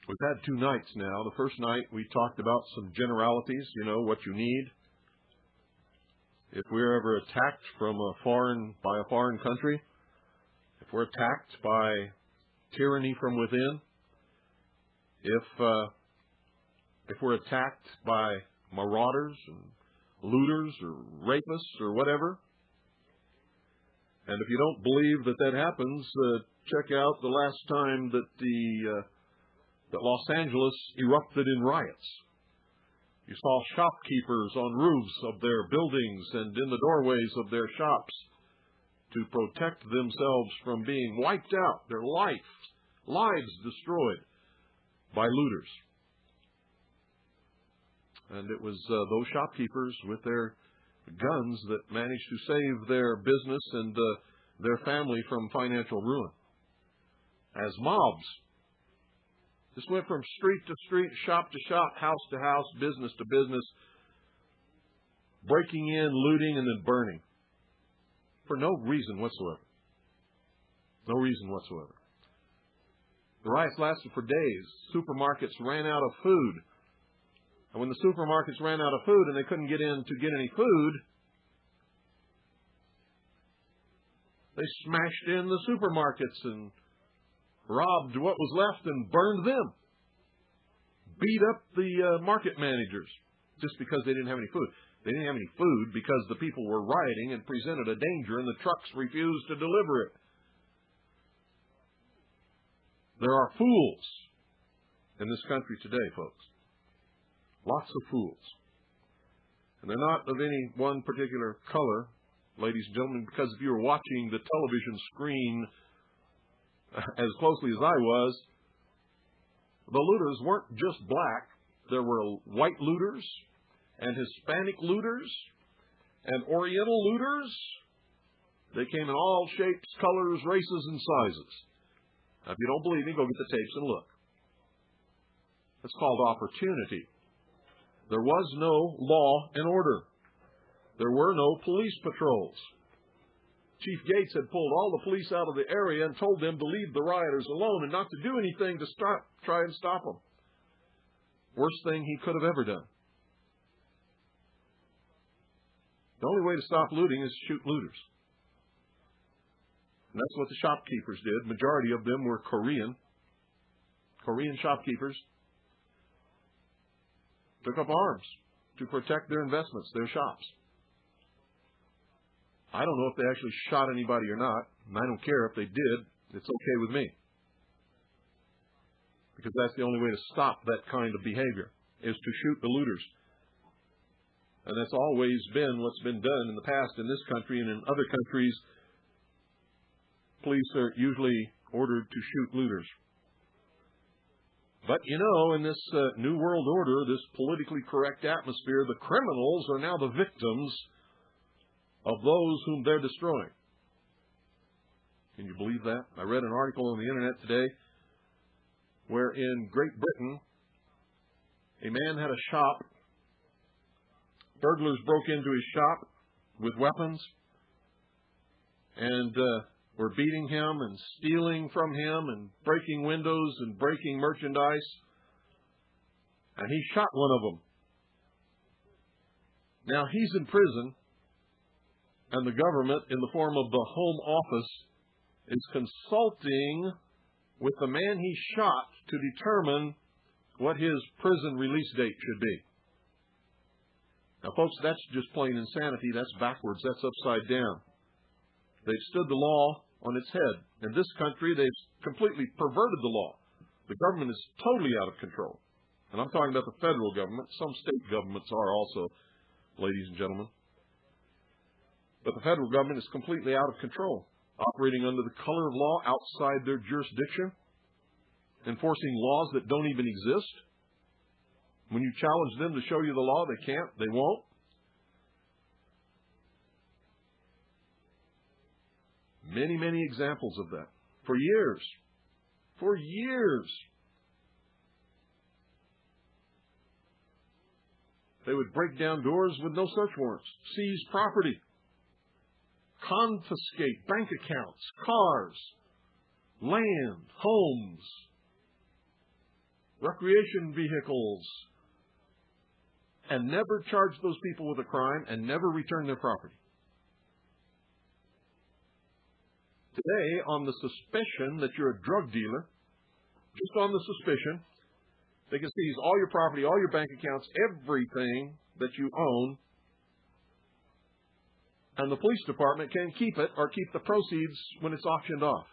We've had 2 nights now. The first night we talked about some generalities, what you need. If we're ever attacked by a foreign country, if we're attacked by tyranny from within, if we're attacked by marauders and looters or rapists or whatever, and if you don't believe that happens, check out the last time that Los Angeles erupted in riots. You saw shopkeepers on roofs of their buildings and in the doorways of their shops to protect themselves from being wiped out, their lives destroyed by looters. And it was those shopkeepers with their guns that managed to save their business and their family from financial ruin. As mobs just went from street to street, shop to shop, house to house, business to business, breaking in, looting, and then burning for no reason whatsoever. No reason whatsoever. The riots lasted for days. Supermarkets ran out of food. And when the supermarkets ran out of food and they couldn't get in to get any food, they smashed in the supermarkets and robbed what was left and burned them. Beat up the market managers just because they didn't have any food. They didn't have any food because the people were rioting and presented a danger and the trucks refused to deliver it. There are fools in this country today, folks. Lots of fools. And they're not of any one particular color, ladies and gentlemen, because if you were watching the television screen as closely as I was, the looters weren't just black. There were white looters and Hispanic looters and Oriental looters. They came in all shapes, colors, races, and sizes. Now, if you don't believe me, go get the tapes and look. It's called opportunity. There was no law and order. There were no police patrols. Chief Gates had pulled all the police out of the area and told them to leave the rioters alone and not to do anything to try and stop them. Worst thing he could have ever done. The only way to stop looting is to shoot looters. And that's what the shopkeepers did. Majority of them were Korean shopkeepers. Took up arms to protect their investments, their shops. I don't know if they actually shot anybody or not, and I don't care if they did. It's okay with me. Because that's the only way to stop that kind of behavior, is to shoot the looters. And that's always been what's been done in the past in this country and in other countries. Police are usually ordered to shoot looters. But, in this New World Order, this politically correct atmosphere, the criminals are now the victims of those whom they're destroying. Can you believe that? I read an article on the internet today where in Great Britain, a man had a shop. Burglars broke into his shop with weapons and were beating him and stealing from him and breaking windows and breaking merchandise. And he shot one of them. Now he's in prison, and the government, in the form of the Home Office, is consulting with the man he shot to determine what his prison release date should be. Now, folks, that's just plain insanity. That's backwards. That's upside down. They've stood the law on its head. In this country, they've completely perverted the law. The government is totally out of control. And I'm talking about the federal government. Some state governments are also, ladies and gentlemen. But the federal government is completely out of control, operating under the color of law outside their jurisdiction, enforcing laws that don't even exist. When you challenge them to show you the law, they can't, they won't. Many, many examples of that. For years. For years. They would break down doors with no search warrants, seize property, confiscate bank accounts, cars, land, homes, recreation vehicles, and never charge those people with a crime and never return their property. Today, on the suspicion that you're a drug dealer, just on the suspicion, they can seize all your property, all your bank accounts, everything that you own, and the police department can keep it or keep the proceeds when it's auctioned off.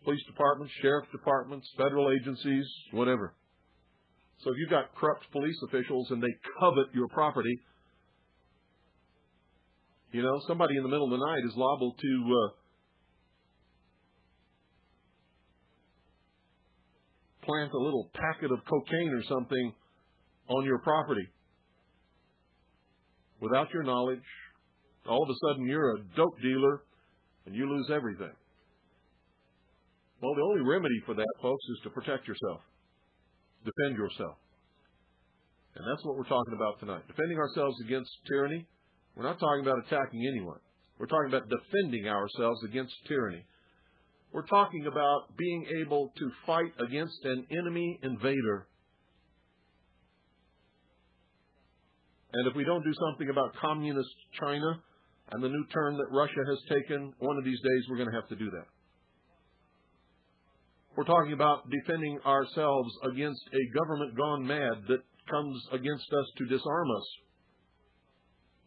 Police departments, sheriff departments, federal agencies, whatever. So if you've got corrupt police officials and they covet your property, you know, somebody in the middle of the night is liable to plant a little packet of cocaine or something on your property without your knowledge. All of a sudden you're a dope dealer and you lose everything. Well, the only remedy for that, folks, is to protect yourself. Defend yourself. And that's what we're talking about tonight. Defending ourselves against tyranny. We're not talking about attacking anyone. We're talking about defending ourselves against tyranny. We're talking about being able to fight against an enemy invader. And if we don't do something about communist China and the new turn that Russia has taken, one of these days we're going to have to do that. We're talking about defending ourselves against a government gone mad that comes against us to disarm us.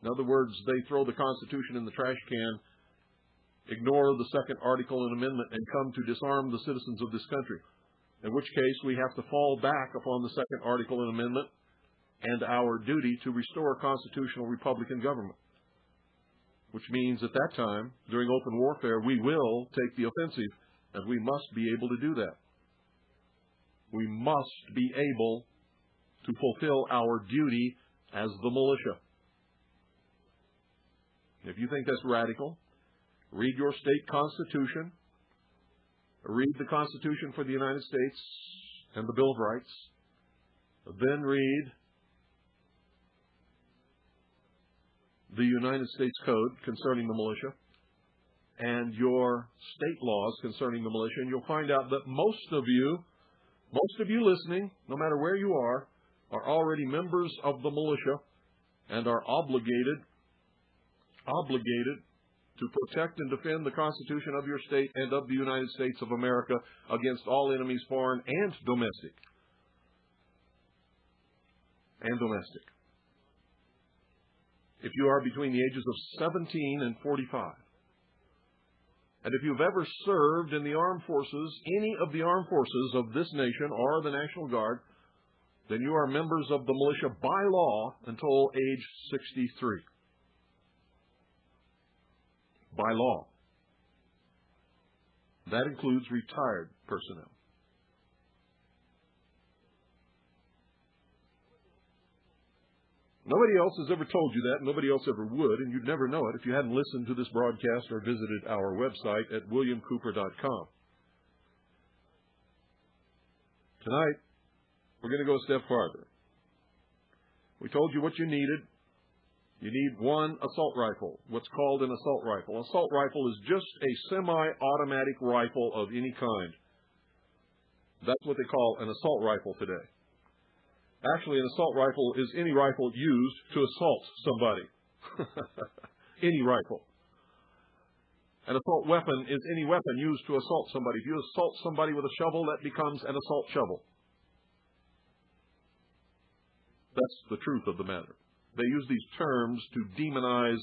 In other words, they throw the Constitution in the trash can, ignore the second article and amendment, and come to disarm the citizens of this country. In which case, we have to fall back upon the second article and amendment and our duty to restore constitutional Republican government. Which means at that time, during open warfare, we will take the offensive, and we must be able to do that. We must be able to fulfill our duty as the militia. If you think that's radical, read your state constitution, read the Constitution for the United States and the Bill of Rights, then read the United States Code concerning the militia and your state laws concerning the militia, and you'll find out that most of you listening, no matter where you are already members of the militia and are obligated to protect and defend the Constitution of your state and of the United States of America against all enemies, foreign and domestic. If you are between the ages of 17 and 45, and if you've ever served in the armed forces, any of the armed forces of this nation or the National Guard, then you are members of the militia by law until age 63. By law. That includes retired personnel. Nobody else has ever told you that. Nobody else ever would, and you'd never know it if you hadn't listened to this broadcast or visited our website at williamcooper.com. Tonight, we're going to go a step farther. We told you what you needed. You need one assault rifle, what's called an assault rifle. An assault rifle is just a semi-automatic rifle of any kind. That's what they call an assault rifle today. Actually, an assault rifle is any rifle used to assault somebody. Any rifle. An assault weapon is any weapon used to assault somebody. If you assault somebody with a shovel, that becomes an assault shovel. That's the truth of the matter. They use these terms to demonize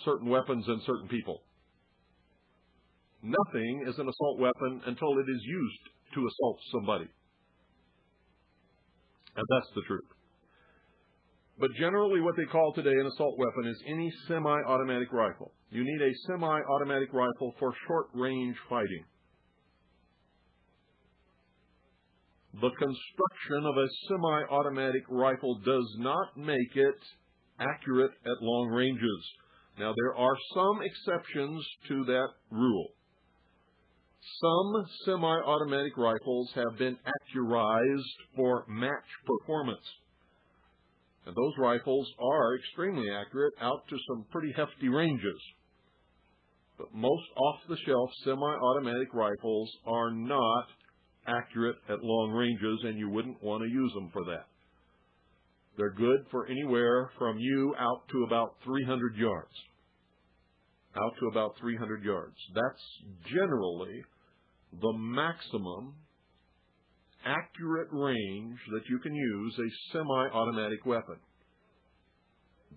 certain weapons and certain people. Nothing is an assault weapon until it is used to assault somebody. And that's the truth. But generally what they call today an assault weapon is any semi-automatic rifle. You need a semi-automatic rifle for short-range fighting. The construction of a semi-automatic rifle does not make it accurate at long ranges. Now, there are some exceptions to that rule. Some semi-automatic rifles have been accurized for match performance. And those rifles are extremely accurate out to some pretty hefty ranges. But most off-the-shelf semi-automatic rifles are not accurate at long ranges, and you wouldn't want to use them for that. They're good for anywhere from you out to about 300 yards. Out to about 300 yards. That's generally the maximum accurate range that you can use a semi-automatic weapon.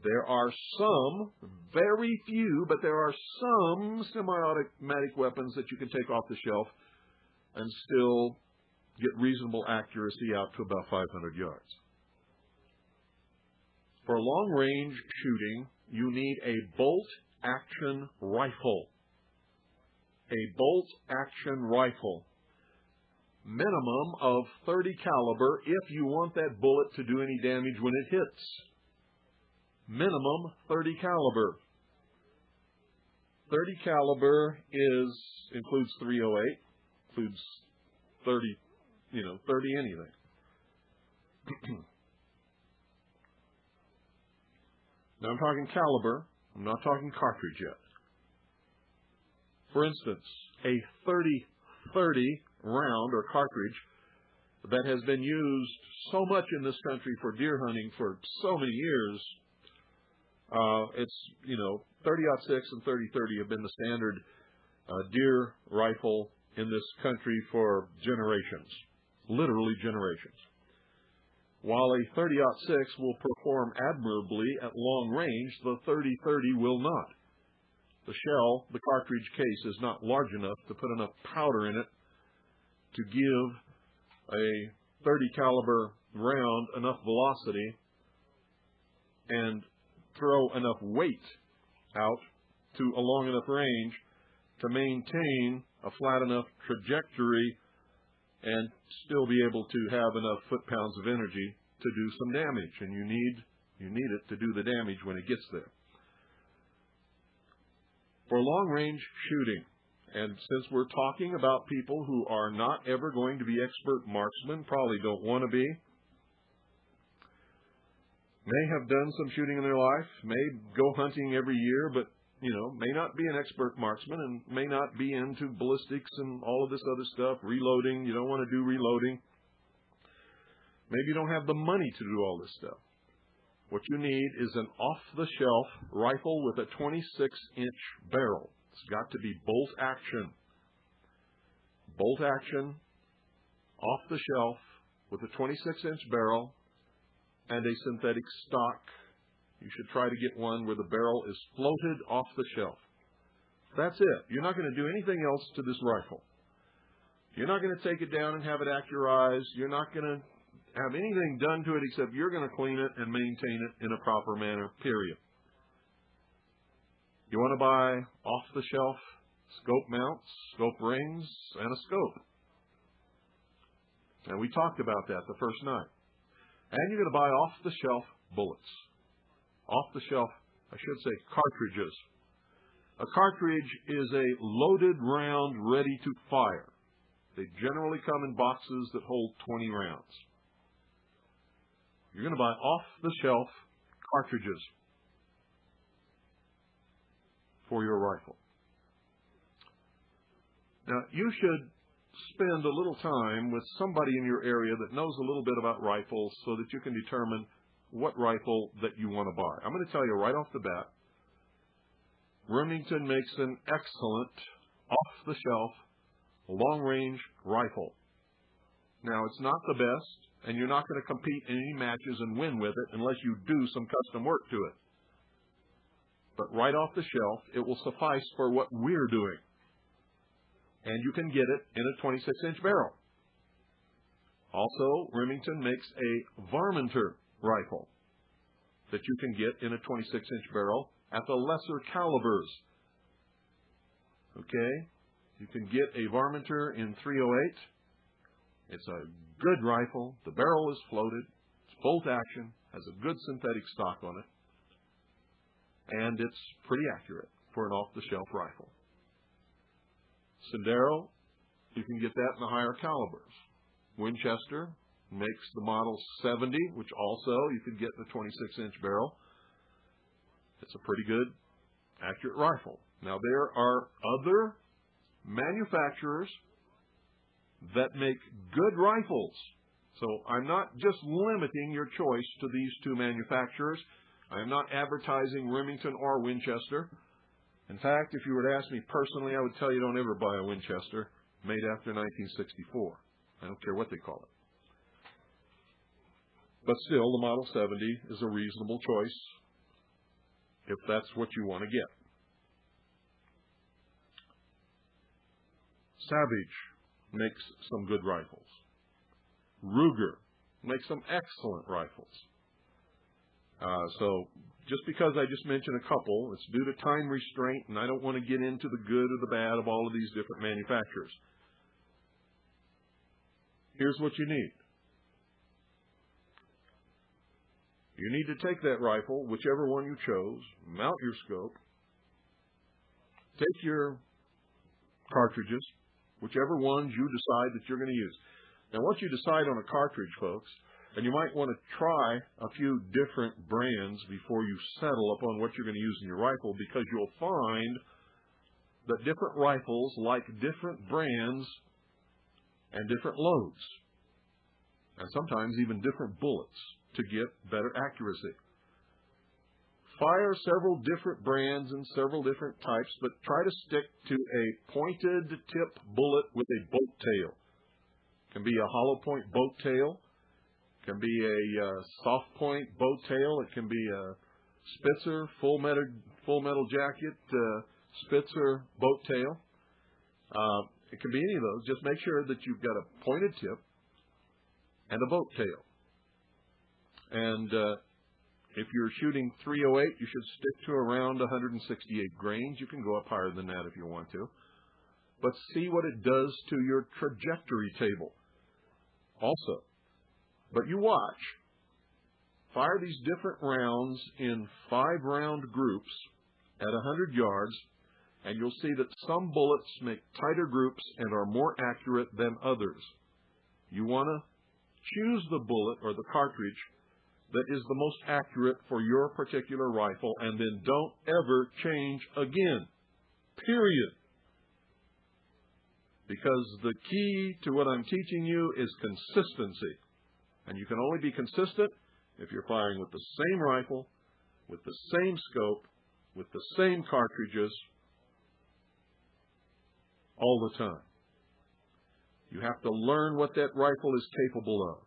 There are some, very few, but there are some semi-automatic weapons that you can take off the shelf and still get reasonable accuracy out to about 500 yards. For long-range shooting, you need a bolt-action rifle. A bolt-action rifle. Minimum of 30 caliber if you want that bullet to do any damage when it hits. Minimum 30 caliber. 30 caliber includes .308, includes 30 anything. Now I'm talking caliber. I'm not talking cartridge yet. For instance, a .30 round or cartridge that has been used so much in this country for deer hunting for so many years. It's 30-06 and 30-30 have been the standard deer rifle in this country for generations, literally generations. While a 30-06 will perform admirably at long range, the 30-30 will not. The shell, the cartridge case, is not large enough to put enough powder in it to give a 30 caliber round enough velocity and throw enough weight out to a long enough range to maintain a flat enough trajectory and still be able to have enough foot-pounds of energy to do some damage. And you need it to do the damage when it gets there. For long-range shooting, and since we're talking about people who are not ever going to be expert marksmen, probably don't want to be, may have done some shooting in their life, may go hunting every year, but may not be an expert marksman and may not be into ballistics and all of this other stuff, reloading. You don't want to do reloading. Maybe you don't have the money to do all this stuff. What you need is an off-the-shelf rifle with a 26-inch barrel. It's got to be bolt action. Bolt action, off the shelf, with a 26-inch barrel and a synthetic stock. You should try to get one where the barrel is floated off the shelf. That's it. You're not going to do anything else to this rifle. You're not going to take it down and have it accurized. You're not going to have anything done to it except you're going to clean it and maintain it in a proper manner, period. You want to buy off-the-shelf scope mounts, scope rings, and a scope. And we talked about that the first night. And you're going to buy off-the-shelf bullets. Off-the-shelf, I should say, cartridges. A cartridge is a loaded round ready to fire. They generally come in boxes that hold 20 rounds. You're going to buy off-the-shelf cartridges for your rifle. Now, you should spend a little time with somebody in your area that knows a little bit about rifles so that you can determine what rifle that you want to buy. I'm going to tell you right off the bat, Remington makes an excellent off-the-shelf long-range rifle. Now, it's not the best, and you're not going to compete in any matches and win with it unless you do some custom work to it. But right off the shelf, it will suffice for what we're doing. And you can get it in a 26-inch barrel. Also, Remington makes a varminter rifle that you can get in a 26-inch barrel at the lesser calibers. Okay? You can get a varminter in .308. It's a good rifle. The barrel is floated. It's bolt action. Has a good synthetic stock on it. And it's pretty accurate for an off-the-shelf rifle. Sendero, you can get that in the higher calibers. Winchester makes the model 70, which also you can get in a 26-inch barrel. It's a pretty good, accurate rifle. Now, there are other manufacturers that make good rifles. So I'm not just limiting your choice to these two manufacturers. I am not advertising Remington or Winchester. In fact, if you were to ask me personally, I would tell you don't ever buy a Winchester made after 1964. I don't care what they call it. But still, the Model 70 is a reasonable choice if that's what you want to get. Savage makes some good rifles. Ruger makes some excellent rifles. So just because I just mentioned a couple, it's due to time restraint, and I don't want to get into the good or the bad of all of these different manufacturers. Here's what you need. You need to take that rifle, whichever one you chose, mount your scope, take your cartridges, whichever ones you decide that you're going to use. Now, once you decide on a cartridge, folks, and you might want to try a few different brands before you settle upon what you're going to use in your rifle, because you'll find that different rifles like different brands and different loads, and sometimes even different bullets to get better accuracy. Fire several different brands and several different types, but try to stick to a pointed tip bullet with a boat tail. It can be a hollow point boat tail. It can be a soft point boat tail. It can be a Spitzer full metal jacket Spitzer boat tail. It can be any of those. Just make sure that you've got a pointed tip and a boat tail. And if you're shooting .308, you should stick to around 168 grains. You can go up higher than that if you want to. But see what it does to your trajectory table also. But you watch. Fire these different rounds in 5-round groups at 100 yards, and you'll see that some bullets make tighter groups and are more accurate than others. You want to choose the bullet or the cartridge that is the most accurate for your particular rifle, and then don't ever change again, period. Because the key to what I'm teaching you is consistency. And you can only be consistent if you're firing with the same rifle, with the same scope, with the same cartridges all the time. You have to learn what that rifle is capable of.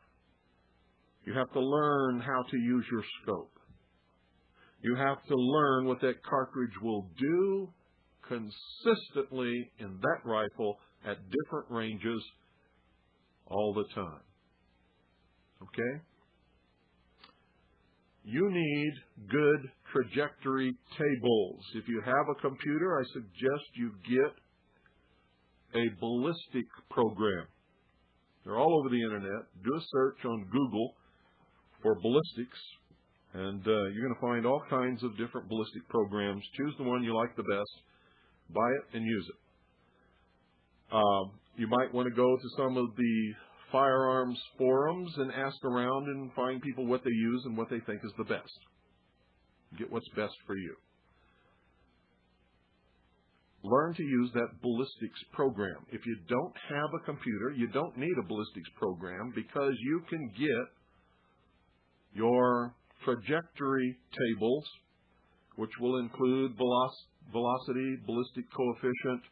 You have to learn how to use your scope. You have to learn what that cartridge will do consistently in that rifle at different ranges all the time. Okay? You need good trajectory tables. If you have a computer, I suggest you get a ballistic program. They're all over the internet. Do a search on Google for ballistics, and you're going to find all kinds of different ballistic programs. Choose the one you like the best, buy it, and use it. You might want to go to some of the firearms forums and ask around and find people what they use and what they think is the best. Get what's best for you. Learn to use that ballistics program. If you don't have a computer, you don't need a ballistics program, because you can get your trajectory tables, which will include velocity, ballistic coefficient,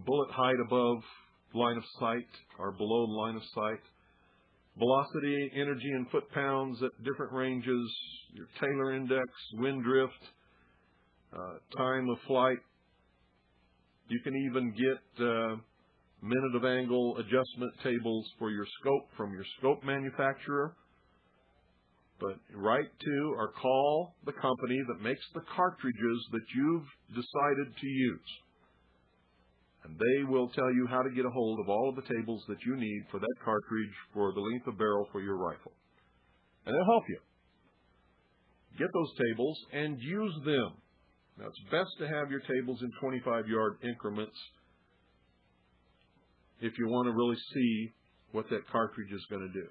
bullet height above line of sight or below line of sight, velocity, energy in foot-pounds at different ranges, your Taylor index, wind drift, time of flight. You can even get minute of angle adjustment tables for your scope from your scope manufacturer. But write to or call the company that makes the cartridges that you've decided to use, and they will tell you how to get a hold of all of the tables that you need for that cartridge for the length of barrel for your rifle. And they'll help you. Get those tables and use them. Now, it's best to have your tables in 25-yard increments if you want to really see what that cartridge is going to do.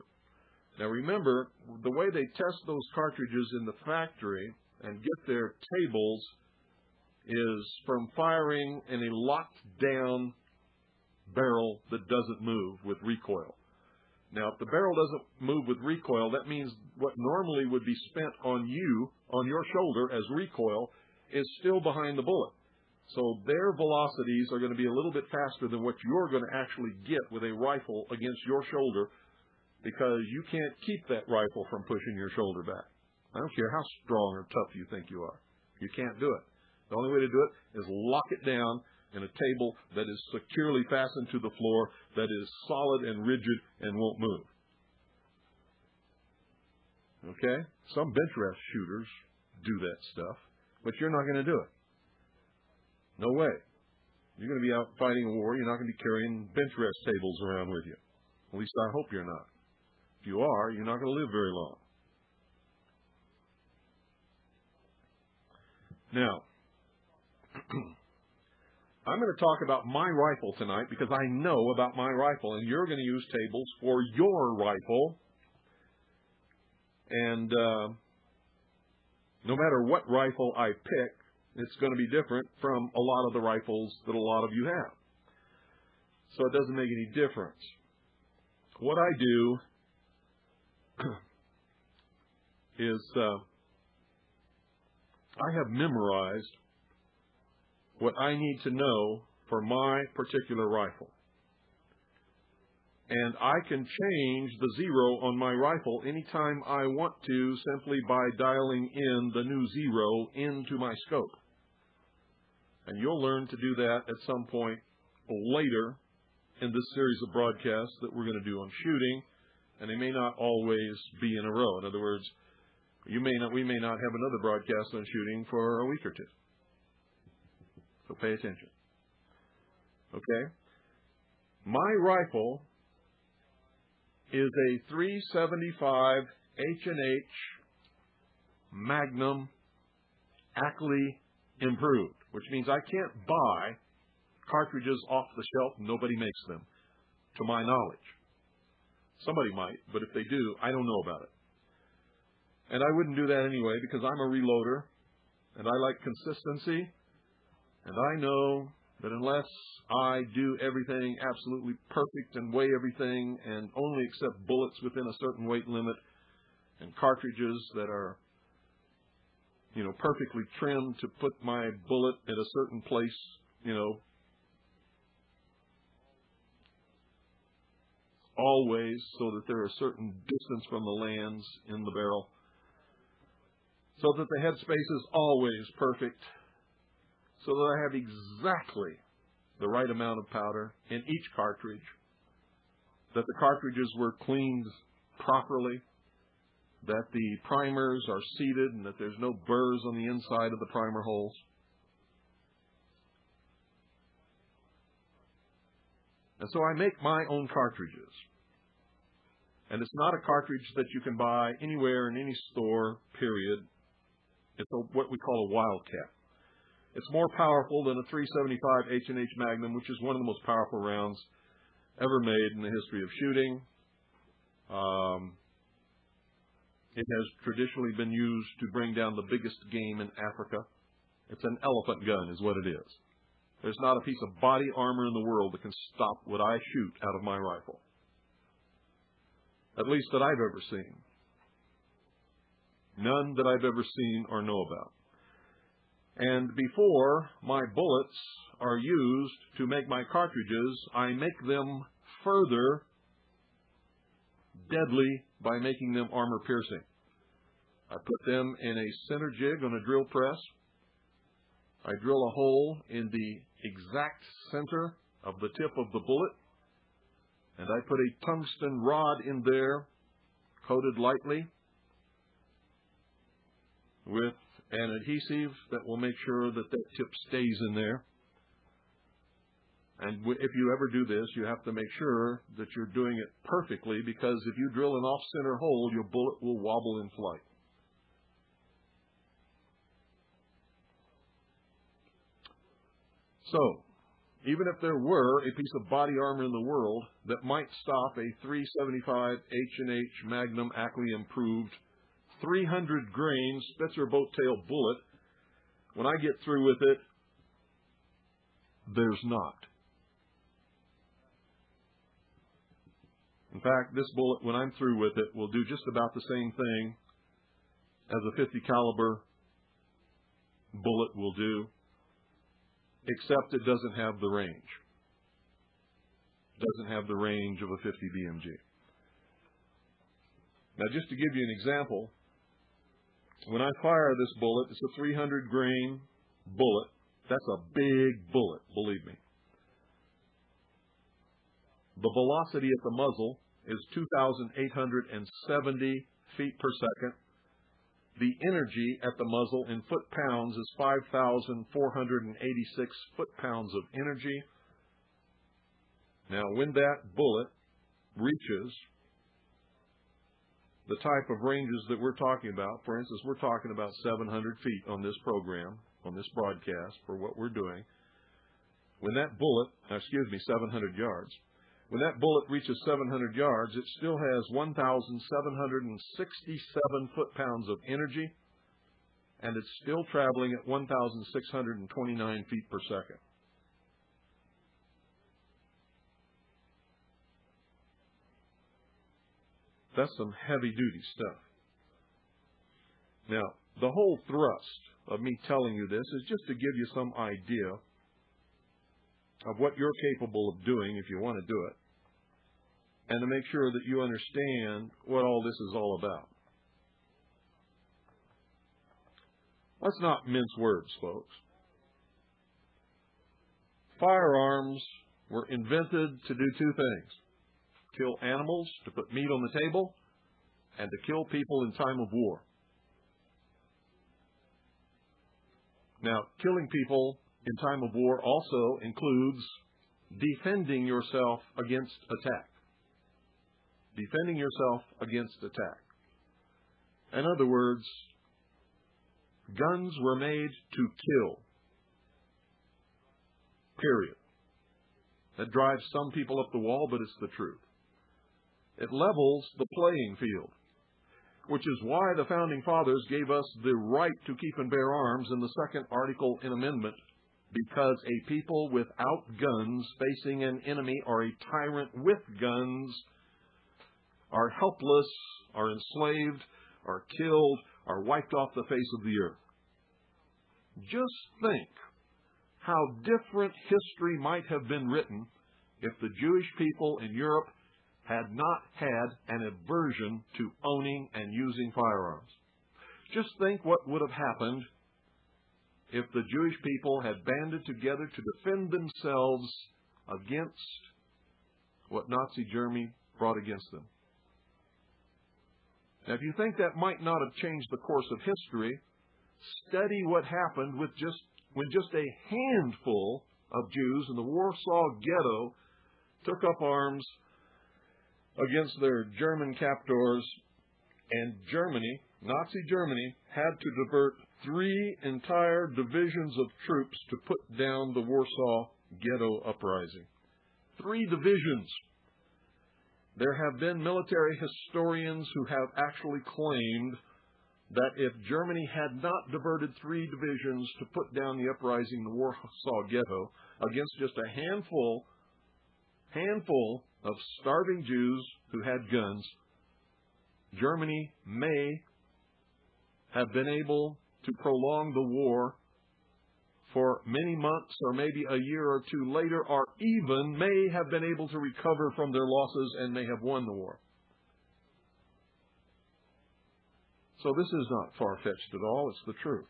Now remember, the way they test those cartridges in the factory and get their tables is from firing in a locked-down barrel that doesn't move with recoil. Now, if the barrel doesn't move with recoil, that means what normally would be spent on you, on your shoulder as recoil, is still behind the bullet. So their velocities are going to be a little bit faster than what you're going to actually get with a rifle against your shoulder, because you can't keep that rifle from pushing your shoulder back. I don't care how strong or tough you think you are. You can't do it. The only way to do it is lock it down in a table that is securely fastened to the floor, that is solid and rigid and won't move. Okay? Some bench rest shooters do that stuff, but you're not going to do it. No way. You're going to be out fighting a war. You're not going to be carrying bench rest tables around with you. At least I hope you're not. If you are, you're not going to live very long. Now, I'm going to talk about my rifle tonight because I know about my rifle, and you're going to use tables for your rifle. And no matter what rifle I pick, it's going to be different from a lot of the rifles that a lot of you have. So it doesn't make any difference. What I do is I have memorized what I need to know for my particular rifle. And I can change the zero on my rifle anytime I want to, simply by dialing in the new zero into my scope. And you'll learn to do that at some point later in this series of broadcasts that we're going to do on shooting, and they may not always be in a row. In other words, we may not have another broadcast on shooting for a week or two. So pay attention. Okay? My rifle is a .375 H&H Magnum Ackley improved, which means I can't buy cartridges off the shelf. Nobody makes them, to my knowledge. Somebody might, but if they do, I don't know about it. And I wouldn't do that anyway, because I'm a reloader, and I like consistency, and I know that unless I do everything absolutely perfect and weigh everything and only accept bullets within a certain weight limit and cartridges that are, perfectly trimmed to put my bullet at a certain place, always, so that they're a certain distance from the lands in the barrel, so that the headspace is always perfect, so that I have exactly the right amount of powder in each cartridge, that the cartridges were cleaned properly, that the primers are seated, and that there's no burrs on the inside of the primer holes. And so I make my own cartridges. And it's not a cartridge that you can buy anywhere in any store, period. It's what we call a Wildcat. It's more powerful than a .375 H&H Magnum, which is one of the most powerful rounds ever made in the history of shooting. It has traditionally been used to bring down the biggest game in Africa. It's an elephant gun is what it is. There's not a piece of body armor in the world that can stop what I shoot out of my rifle. At least that I've ever seen. None that I've ever seen or know about. And before my bullets are used to make my cartridges, I make them further deadly by making them armor piercing. I put them in a center jig on a drill press. I drill a hole in the exact center of the tip of the bullet, and I put a tungsten rod in there, coated lightly with an adhesive that will make sure that that tip stays in there. And if you ever do this, you have to make sure that you're doing it perfectly, because if you drill an off-center hole, your bullet will wobble in flight. So, even if there were a piece of body armor in the world that might stop a .375 H&H Magnum Ackley improved 300 grain Spitzer boat tail bullet, when I get through with it, there's not. In fact, this bullet, when I'm through with it, will do just about the same thing as a .50 caliber bullet will do, except it doesn't have the range. It doesn't have the range of a .50 BMG. Now, just to give you an example, when I fire this bullet, it's a 300 grain bullet. That's a big bullet, believe me. The velocity at the muzzle is 2,870 feet per second. The energy at the muzzle in foot-pounds is 5,486 foot-pounds of energy. Now, when that bullet reaches the type of ranges that we're talking about, for instance, we're talking about 700 feet on this program, on this broadcast for what we're doing. When that bullet, 700 yards, when that bullet reaches 700 yards, it still has 1,767 foot-pounds of energy, and it's still traveling at 1,629 feet per second. That's some heavy-duty stuff. Now, the whole thrust of me telling you this is just to give you some idea of what you're capable of doing if you want to do it, and to make sure that you understand what all this is all about. Let's not mince words, folks. Firearms were invented to do two things: kill animals, to put meat on the table, and to kill people in time of war. Now, killing people in time of war also includes defending yourself against attack. Defending yourself against attack. In other words, guns were made to kill. Period. That drives some people up the wall, but it's the truth. It levels the playing field, which is why the Founding Fathers gave us the right to keep and bear arms in the second article in amendment, because a people without guns facing an enemy or a tyrant with guns are helpless, are enslaved, are killed, are wiped off the face of the earth. Just think how different history might have been written if the Jewish people in Europe had not had an aversion to owning and using firearms. Just think what would have happened if the Jewish people had banded together to defend themselves against what Nazi Germany brought against them. Now, if you think that might not have changed the course of history, study what happened when just a handful of Jews in the Warsaw Ghetto took up arms against their German captors, and Germany, Nazi Germany, had to divert 3 entire divisions of troops to put down the Warsaw Ghetto uprising. 3 divisions. There have been military historians who have actually claimed that if Germany had not diverted 3 divisions to put down the uprising in the Warsaw Ghetto against just a handful of starving Jews who had guns, Germany may have been able to prolong the war for many months, or maybe a year or 2 later, or even may have been able to recover from their losses and may have won the war. So this is not far-fetched at all. It's the truth.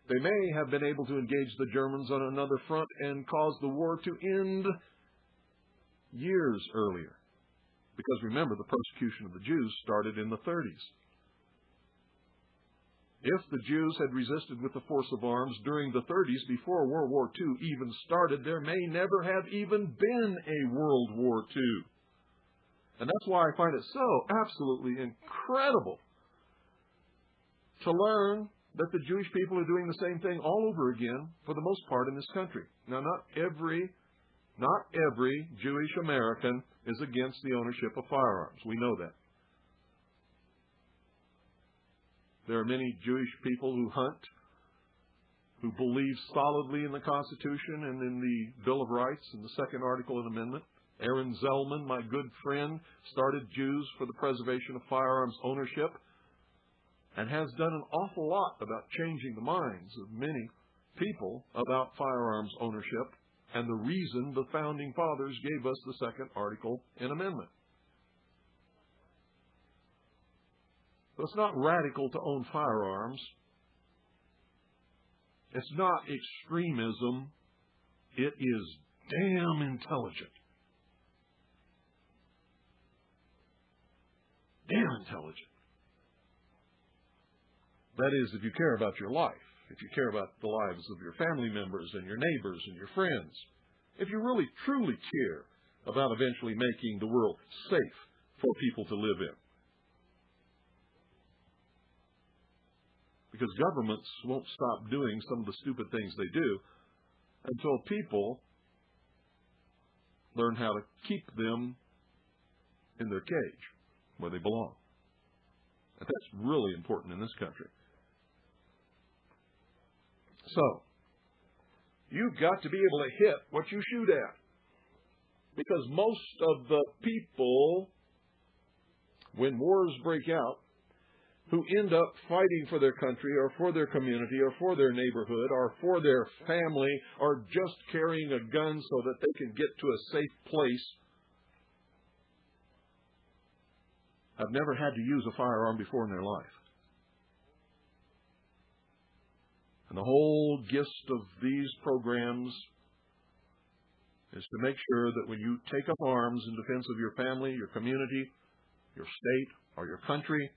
They may have been able to engage the Germans on another front and cause the war to end years earlier. Because remember, the persecution of the Jews started in the 30s. If the Jews had resisted with the force of arms during the 30s, before World War II even started, there may never have even been a World War II. And that's why I find it so absolutely incredible to learn that the Jewish people are doing the same thing all over again, for the most part, in this country. Now, not every Jewish American is against the ownership of firearms. We know that. There are many Jewish people who hunt, who believe solidly in the Constitution and in the Bill of Rights and the Second Article and Amendment. Aaron Zellman, my good friend, started Jews for the Preservation of Firearms Ownership and has done an awful lot about changing the minds of many people about firearms ownership and the reason the Founding Fathers gave us the Second Article and Amendment. So it's not radical to own firearms. It's not extremism. It is damn intelligent. Damn intelligent. That is, if you care about your life, if you care about the lives of your family members and your neighbors and your friends, if you really, truly care about eventually making the world safe for people to live in. Because governments won't stop doing some of the stupid things they do until people learn how to keep them in their cage where they belong. And that's really important in this country. So, you've got to be able to hit what you shoot at. Because most of the people, when wars break out, who end up fighting for their country or for their community or for their neighborhood or for their family or just carrying a gun so that they can get to a safe place, have never had to use a firearm before in their life. And the whole gist of these programs is to make sure that when you take up arms in defense of your family, your community, your state, or your country,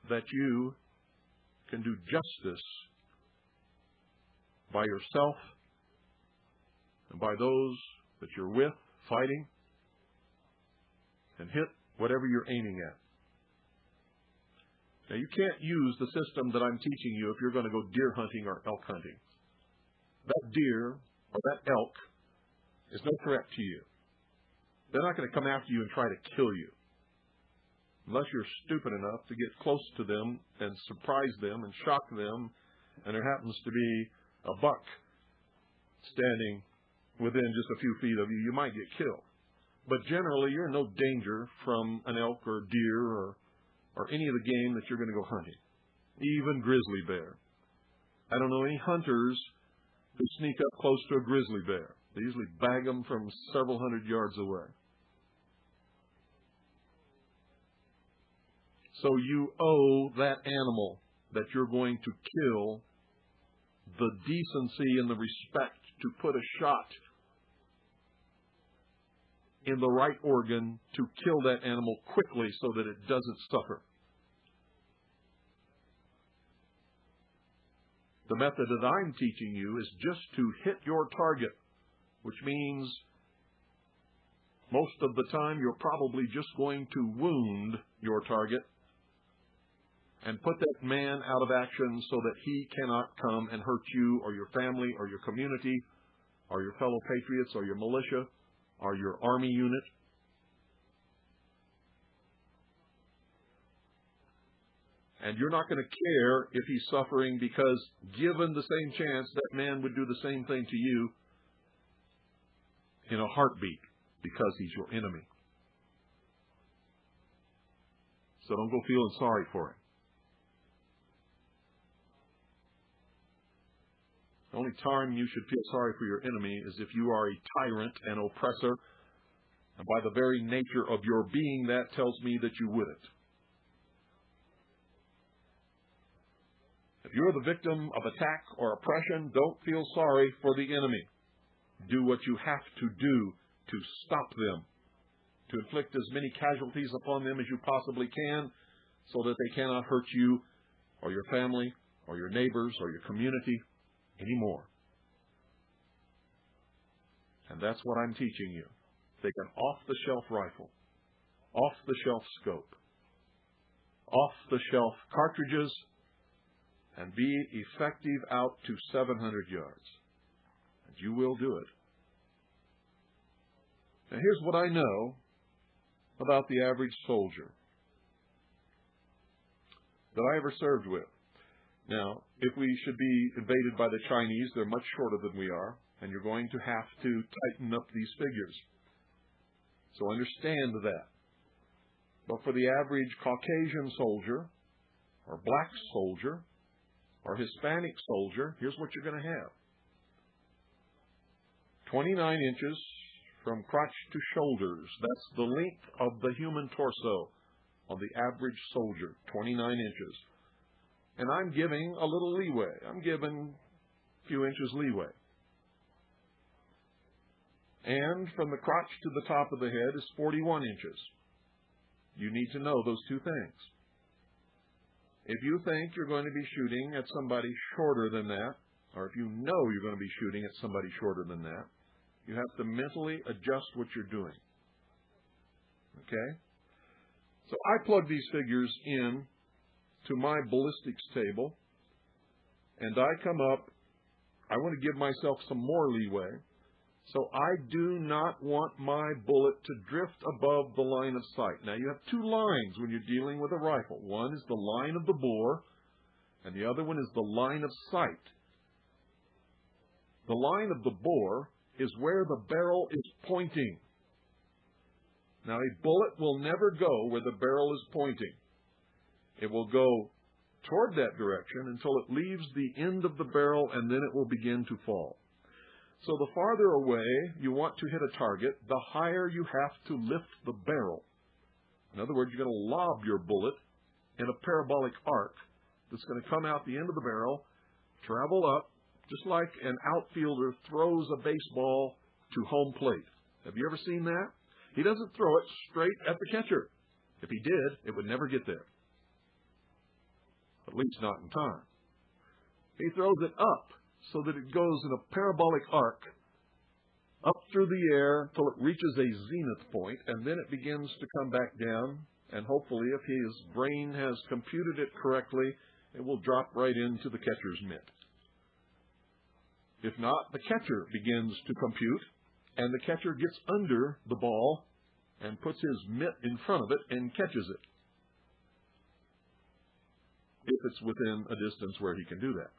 that you can do justice by yourself and by those that you're with fighting and hit whatever you're aiming at. Now, you can't use the system that I'm teaching you if you're going to go deer hunting or elk hunting. That deer or that elk is no threat to you. They're not going to come after you and try to kill you, unless you're stupid enough to get close to them and surprise them and shock them, and there happens to be a buck standing within just a few feet of you, you might get killed. But generally, you're in no danger from an elk or deer or any of the game that you're going to go hunting, even grizzly bear. I don't know any hunters who sneak up close to a grizzly bear. They usually bag them from several hundred yards away. So you owe that animal that you're going to kill the decency and the respect to put a shot in the right organ to kill that animal quickly so that it doesn't suffer. The method that I'm teaching you is just to hit your target, which means most of the time you're probably just going to wound your target and put that man out of action so that he cannot come and hurt you or your family or your community or your fellow patriots or your militia or your army unit. And you're not going to care if he's suffering, because given the same chance, that man would do the same thing to you in a heartbeat, because he's your enemy. So don't go feeling sorry for him. The only time you should feel sorry for your enemy is if you are a tyrant and oppressor, and by the very nature of your being, that tells me that you wouldn't. If you're the victim of attack or oppression, don't feel sorry for the enemy. Do what you have to do to stop them, to inflict as many casualties upon them as you possibly can, so that they cannot hurt you or your family or your neighbors or your community anymore. And that's what I'm teaching you. Take an off-the-shelf rifle, off-the-shelf scope, off-the-shelf cartridges, and be effective out to 700 yards. And you will do it. Now, here's what I know about the average soldier. that I ever served with. Now, if we should be invaded by the Chinese, they're much shorter than we are, and you're going to have to tighten up these figures. So understand that. But for the average Caucasian soldier, or black soldier, or Hispanic soldier, here's what you're going to have. 29 inches from crotch to shoulders. That's the length of the human torso of the average soldier, 29 inches. And I'm giving a little leeway. I'm giving a few inches leeway. And from the crotch to the top of the head is 41 inches. You need to know those two things. If you think you're going to be shooting at somebody shorter than that, or if you know you're going to be shooting at somebody shorter than that, you have to mentally adjust what you're doing. Okay? So I plug these figures in to my ballistics table, and I come up. I want to give myself some more leeway. So I do not want my bullet to drift above the line of sight. Now, you have two lines when you're dealing with a rifle. One is the line of the bore, and the other one is the line of sight. The line of the bore is where the barrel is pointing. Now, a bullet will never go where the barrel is pointing. It will go toward that direction until it leaves the end of the barrel, and then it will begin to fall. So the farther away you want to hit a target, the higher you have to lift the barrel. In other words, you're going to lob your bullet in a parabolic arc that's going to come out the end of the barrel, travel up, just like an outfielder throws a baseball to home plate. Have you ever seen that? He doesn't throw it straight at the catcher. If he did, it would never get there. At least not in time. He throws it up so that it goes in a parabolic arc up through the air till it reaches a zenith point, and then it begins to come back down, and hopefully, if his brain has computed it correctly, it will drop right into the catcher's mitt. If not, the catcher begins to compute, and the catcher gets under the ball and puts his mitt in front of it and catches it, if it's within a distance where he can do that.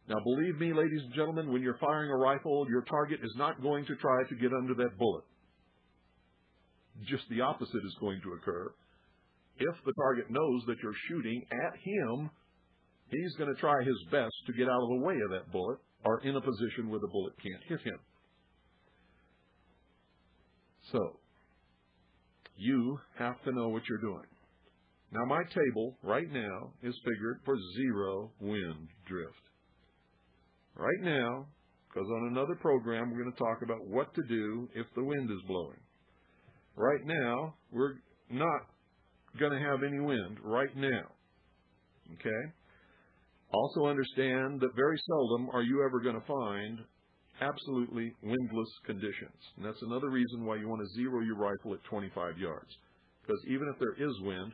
Now, believe me, ladies and gentlemen, when you're firing a rifle, your target is not going to try to get under that bullet. Just the opposite is going to occur. If the target knows that you're shooting at him, he's going to try his best to get out of the way of that bullet or in a position where the bullet can't hit him. So, you have to know what you're doing. Now, my table right now is figured for 0 wind drift. Right now, because on another program we're going to talk about what to do if the wind is blowing. Right now, we're not going to have any wind right now. Okay? Also understand that very seldom are you ever going to find absolutely windless conditions. And that's another reason why you want to zero your rifle at 25 yards. Because even if there is wind,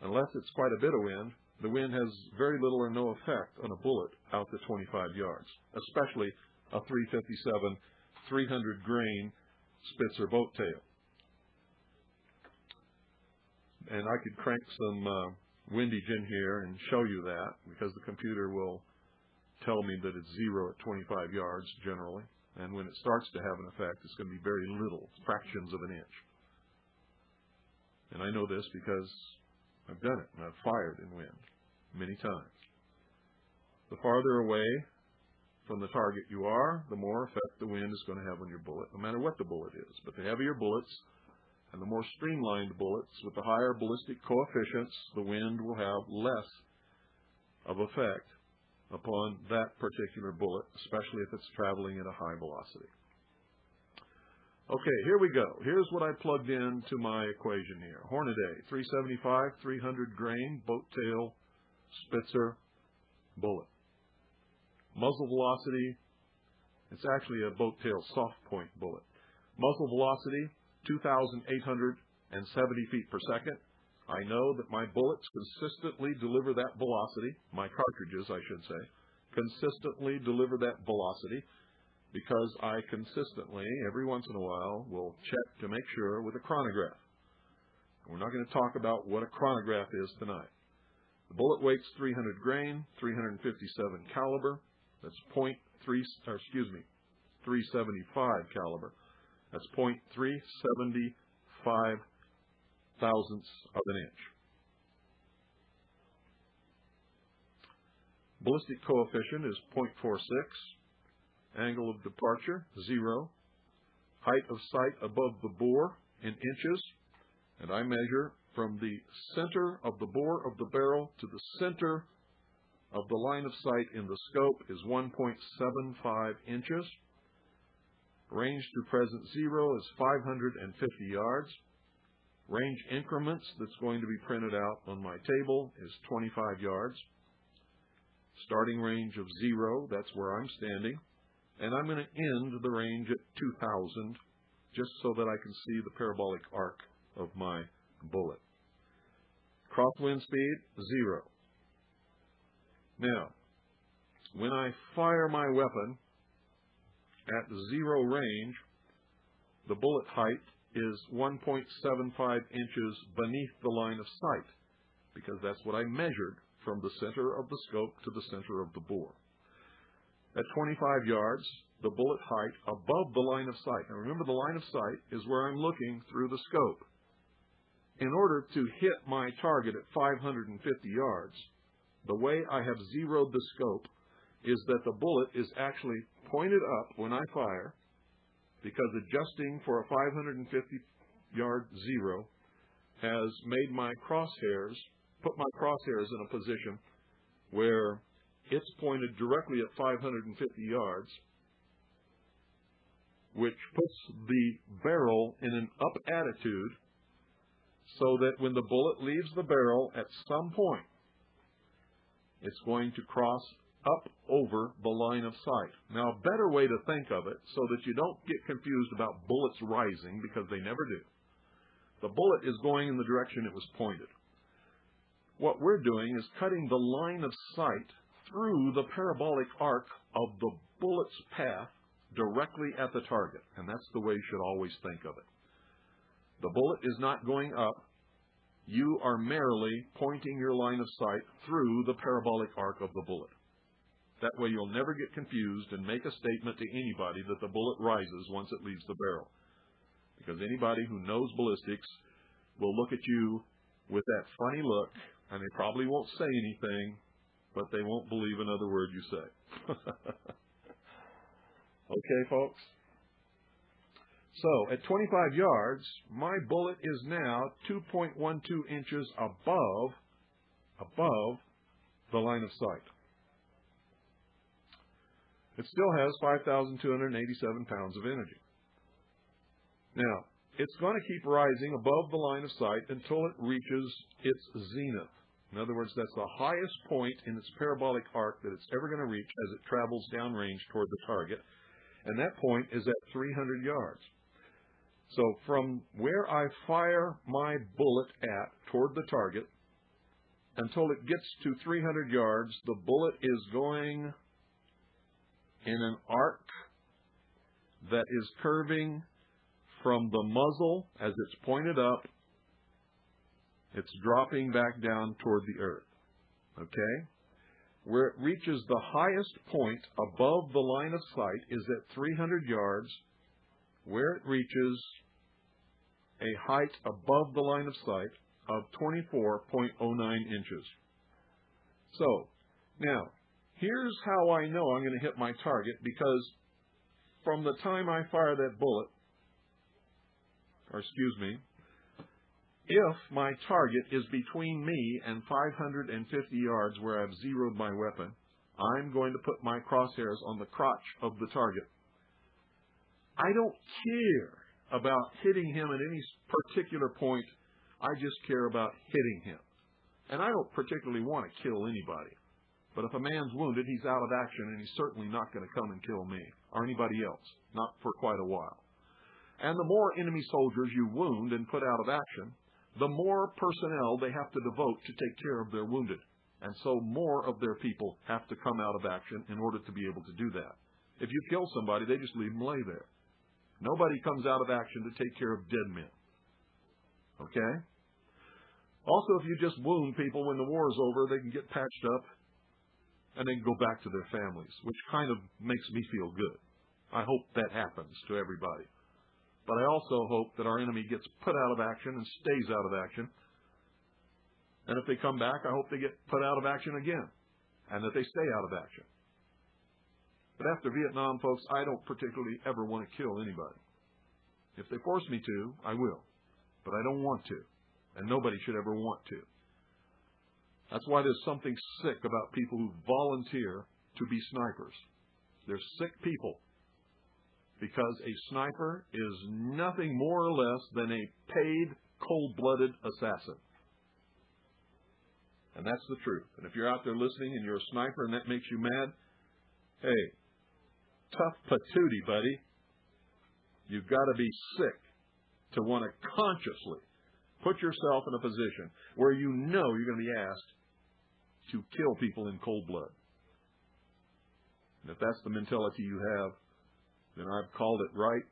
unless it's quite a bit of wind, the wind has very little or no effect on a bullet out to 25 yards, especially a .357 300 grain Spitzer boat tail. And I could crank some windage in here and show you that, because the computer will tell me that it's 0 at 25 yards generally. And when it starts to have an effect, it's going to be very little, fractions of an inch. And I know this because I've done it, and I've fired in wind many times. The farther away from the target you are, the more effect the wind is going to have on your bullet, no matter what the bullet is. But the heavier bullets and the more streamlined bullets with the higher ballistic coefficients, the wind will have less of effect upon that particular bullet, especially if it's traveling at a high velocity. Okay, here we go. Here's what I plugged into my equation here. Hornady, 375, 300 grain, boat tail, Spitzer, bullet. Muzzle velocity, it's actually a boat tail soft point bullet. Muzzle velocity, 2,870 feet per second. I know that my bullets consistently deliver that velocity, my cartridges, I should say, consistently deliver that velocity, because I consistently, every once in a while, will check to make sure with a chronograph. We're not going to talk about what a chronograph is tonight. The bullet weight's 300 grain, 357 caliber. That's 375 caliber. That's 0.375 thousandths of an inch. Ballistic coefficient is 0.46. Angle of departure, 0. Height of sight above the bore in inches. And I measure from the center of the bore of the barrel to the center of the line of sight in the scope is 1.75 inches. Range to present zero is 550 yards. Range increments that's going to be printed out on my table is 25 yards. Starting range of 0, that's where I'm standing. And I'm going to end the range at 2,000, just so that I can see the parabolic arc of my bullet. Crosswind speed, 0. Now, when I fire my weapon at 0 range, the bullet height is 1.75 inches beneath the line of sight, because that's what I measured from the center of the scope to the center of the bore. At 25 yards, the bullet height above the line of sight. Now remember, the line of sight is where I'm looking through the scope. In order to hit my target at 550 yards, the way I have zeroed the scope is that the bullet is actually pointed up when I fire, because adjusting for a 550-yard zero has made my crosshairs, put my crosshairs in a position where it's pointed directly at 550 yards, which puts the barrel in an up attitude so that when the bullet leaves the barrel at some point, it's going to cross up over the line of sight. Now, a better way to think of it, so that you don't get confused about bullets rising, because they never do. The bullet is going in the direction it was pointed. What we're doing is cutting the line of sight through the parabolic arc of the bullet's path directly at the target, and that's the way you should always think of it. The bullet is not going up. You are merely pointing your line of sight through the parabolic arc of the bullet. That way you'll never get confused and make a statement to anybody that the bullet rises once it leaves the barrel. Because anybody who knows ballistics will look at you with that funny look, and they probably won't say anything, but they won't believe another word you say. Okay, folks? So, at 25 yards, my bullet is now 2.12 inches above the line of sight. It still has 5,287 pounds of energy. Now, it's going to keep rising above the line of sight until it reaches its zenith. In other words, that's the highest point in its parabolic arc that it's ever going to reach as it travels downrange toward the target. And that point is at 300 yards. So from where I fire my bullet at toward the target until it gets to 300 yards, the bullet is going in an arc that is curving from the muzzle as it's pointed up. It's dropping back down toward the earth. Okay? Where it reaches the highest point above the line of sight is at 300 yards, where it reaches a height above the line of sight of 24.09 inches. So, now, here's how I know I'm going to hit my target, because from the time I fire that bullet, if my target is between me and 550 yards where I've zeroed my weapon, I'm going to put my crosshairs on the crotch of the target. I don't care about hitting him at any particular point. I just care about hitting him. And I don't particularly want to kill anybody. But if a man's wounded, he's out of action, and he's certainly not going to come and kill me or anybody else, not for quite a while. And the more enemy soldiers you wound and put out of action, the more personnel they have to devote to take care of their wounded. And so more of their people have to come out of action in order to be able to do that. If you kill somebody, they just leave them lay there. Nobody comes out of action to take care of dead men. Okay? Also, if you just wound people when the war is over, they can get patched up and they can go back to their families, which kind of makes me feel good. I hope that happens to everybody. But I also hope that our enemy gets put out of action and stays out of action. And if they come back, I hope they get put out of action again and that they stay out of action. But after Vietnam, folks, I don't particularly ever want to kill anybody. If they force me to, I will. But I don't want to. And nobody should ever want to. That's why there's something sick about people who volunteer to be snipers. They're sick people. Because a sniper is nothing more or less than a paid, cold-blooded assassin. And that's the truth. And if you're out there listening and you're a sniper and that makes you mad, hey, tough patootie, buddy. You've got to be sick to want to consciously put yourself in a position where you know you're going to be asked to kill people in cold blood. And if that's the mentality you have, then I've called it right.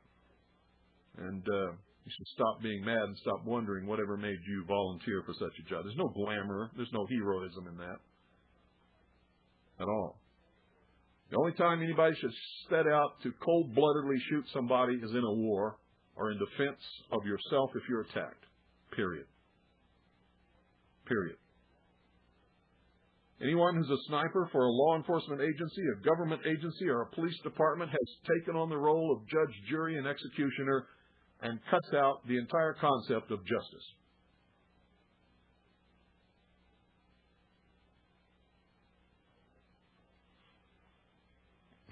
And you should stop being mad and stop wondering whatever made you volunteer for such a job. There's no glamour. There's no heroism in that at all. The only time anybody should set out to cold-bloodedly shoot somebody is in a war or in defense of yourself if you're attacked. Period. Period. Anyone who's a sniper for a law enforcement agency, a government agency, or a police department has taken on the role of judge, jury, and executioner and cuts out the entire concept of justice.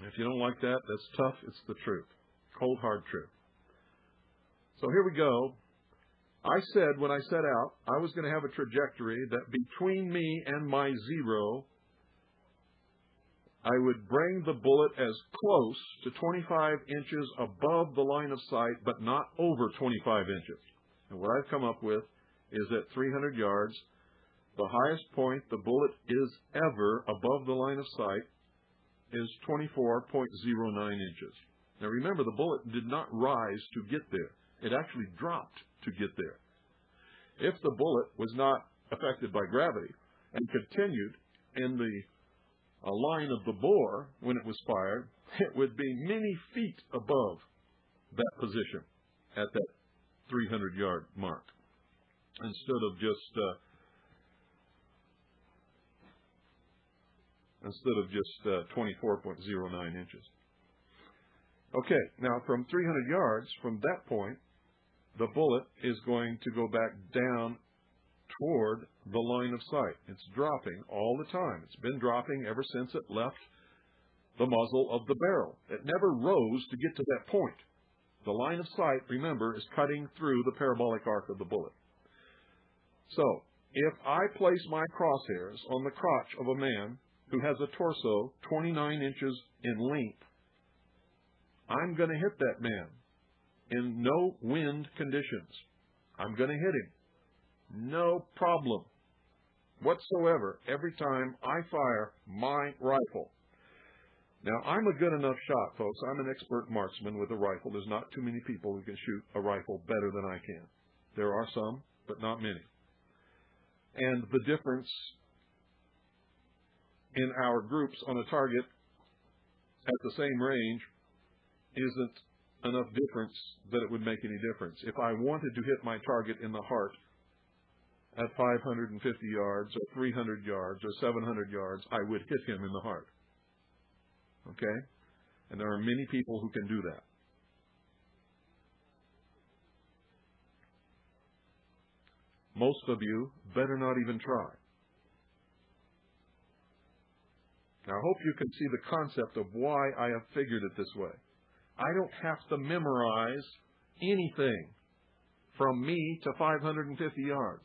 If you don't like that, that's tough. It's the truth. Cold, hard truth. So here we go. I said when I set out, I was going to have a trajectory that between me and my zero, I would bring the bullet as close to 25 inches above the line of sight, but not over 25 inches. And what I've come up with is at 300 yards, the highest point the bullet is ever above the line of sight is 24.09 inches. Now remember, the bullet did not rise to get there. It actually dropped to get there. If the bullet was not affected by gravity and continued in the line of the bore when it was fired, it would be many feet above that position at that 300-yard mark instead of just 24.09 inches. Okay, now from 300 yards, from that point, the bullet is going to go back down toward the line of sight. It's dropping all the time. It's been dropping ever since it left the muzzle of the barrel. It never rose to get to that point. The line of sight, remember, is cutting through the parabolic arc of the bullet. So, if I place my crosshairs on the crotch of a man who has a torso 29 inches in length, I'm going to hit that man in no wind conditions. I'm going to hit him. No problem whatsoever every time I fire my rifle. Now, I'm a good enough shot, folks. I'm an expert marksman with a rifle. There's not too many people who can shoot a rifle better than I can. There are some, but not many. And the difference in our groups on a target at the same range isn't enough difference that it would make any difference. If I wanted to hit my target in the heart at 550 yards or 300 yards or 700 yards, I would hit him in the heart. Okay? And there are many people who can do that. Most of you better not even try. Now, I hope you can see the concept of why I have figured it this way. I don't have to memorize anything from me to 550 yards.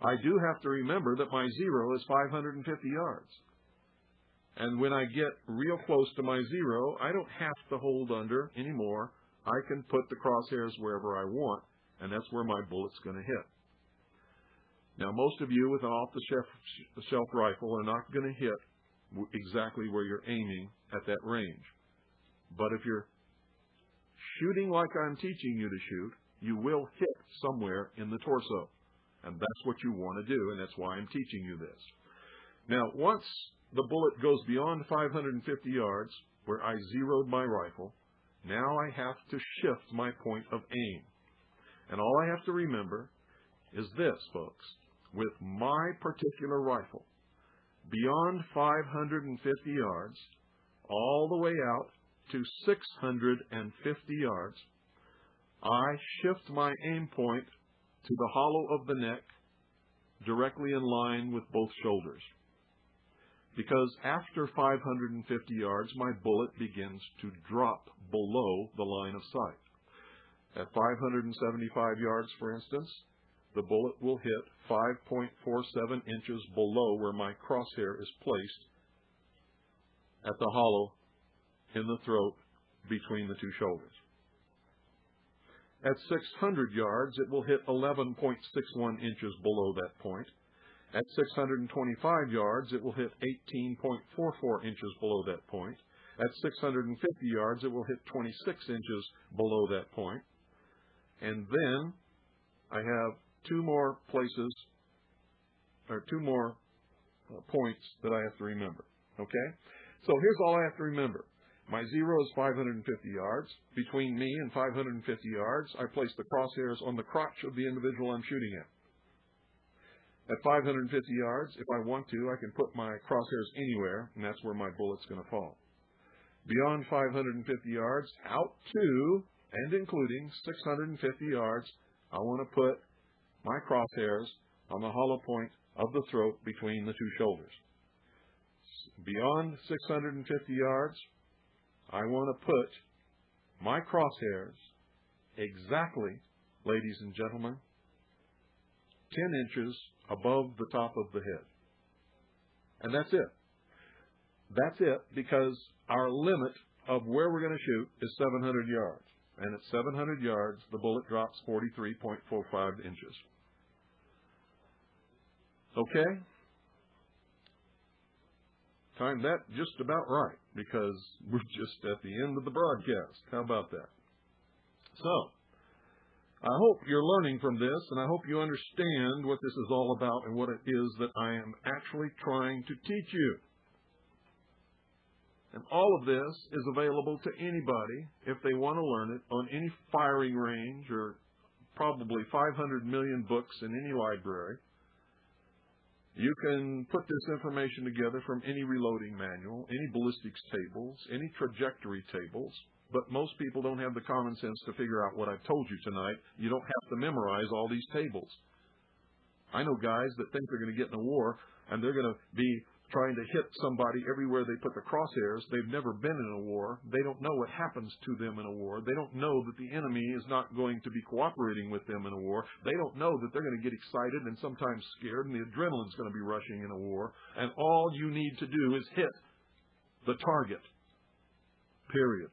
I do have to remember that my zero is 550 yards. And when I get real close to my zero, I don't have to hold under anymore. I can put the crosshairs wherever I want, and that's where my bullet's going to hit. Now, most of you with an off-the-shelf rifle are not going to hit exactly where you're aiming at that range. But if you're shooting like I'm teaching you to shoot, you will hit somewhere in the torso. And that's what you want to do, and that's why I'm teaching you this. Now, once the bullet goes beyond 550 yards, where I zeroed my rifle, now I have to shift my point of aim. And all I have to remember is this, folks. With my particular rifle, beyond 550 yards, all the way out to 650 yards, I shift my aim point to the hollow of the neck, directly in line with both shoulders. Because after 550 yards, my bullet begins to drop below the line of sight. At 575 yards, for instance, the bullet will hit 5.47 inches below where my crosshair is placed at the hollow in the throat between the two shoulders. At 600 yards, it will hit 11.61 inches below that point. At 625 yards, it will hit 18.44 inches below that point. At 650 yards, it will hit 26 inches below that point. And then I have two more places, or two more points that I have to remember. Okay? So here's all I have to remember. My zero is 550 yards. Between me and 550 yards, I place the crosshairs on the crotch of the individual I'm shooting at. At 550 yards, if I want to, I can put my crosshairs anywhere, and that's where my bullet's going to fall. Beyond 550 yards, out to and including 650 yards, I want to put my crosshairs on the hollow point of the throat between the two shoulders. Beyond 650 yards, I want to put my crosshairs exactly, ladies and gentlemen, 10 inches above the top of the head. And that's it. That's it, because our limit of where we're going to shoot is 700 yards. And at 700 yards, the bullet drops 43.45 inches. Okay? Timed that just about right, because we're just at the end of the broadcast. How about that? So, I hope you're learning from this, and I hope you understand what this is all about and what it is that I am actually trying to teach you. And all of this is available to anybody, if they want to learn it, on any firing range or probably 500 million books in any library. You can put this information together from any reloading manual, any ballistics tables, any trajectory tables, but most people don't have the common sense to figure out what I've told you tonight. You don't have to memorize all these tables. I know guys that think they're going to get in a war, and they're going to be trying to hit somebody everywhere they put the crosshairs. They've never been in a war. They don't know what happens to them in a war. They don't know that the enemy is not going to be cooperating with them in a war. They don't know that they're going to get excited and sometimes scared, and the adrenaline's going to be rushing in a war. And all you need to do is hit the target. Period.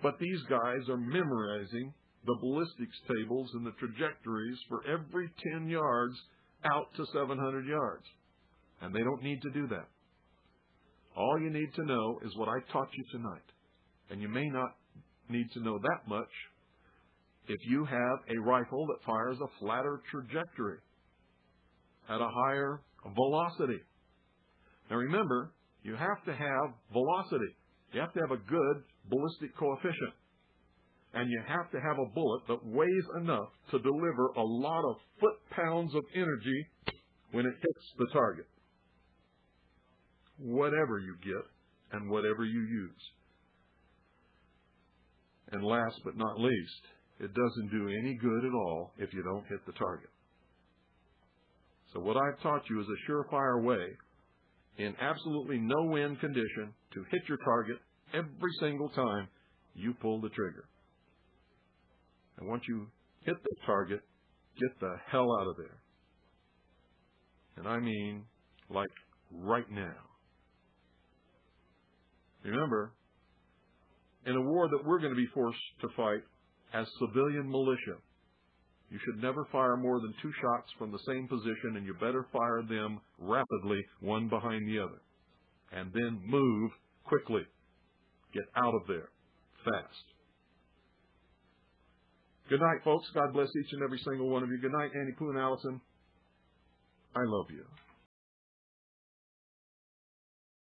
But these guys are memorizing the ballistics tables and the trajectories for every 10 yards out to 700 yards. And they don't need to do that. All you need to know is what I taught you tonight. And you may not need to know that much if you have a rifle that fires a flatter trajectory at a higher velocity. Now remember, you have to have velocity. You have to have a good ballistic coefficient. And you have to have a bullet that weighs enough to deliver a lot of foot-pounds of energy when it hits the target. Whatever you get and whatever you use. And last but not least, it doesn't do any good at all if you don't hit the target. So what I've taught you is a surefire way in absolutely no win condition to hit your target every single time you pull the trigger. And once you hit the target, get the hell out of there. And I mean, like right now. Remember, in a war that we're going to be forced to fight as civilian militia, you should never fire more than 2 shots from the same position, and you better fire them rapidly, one behind the other. And then move quickly. Get out of there fast. Good night, folks. God bless each and every single one of you. Good night, Annie Pooh and Allison. I love you.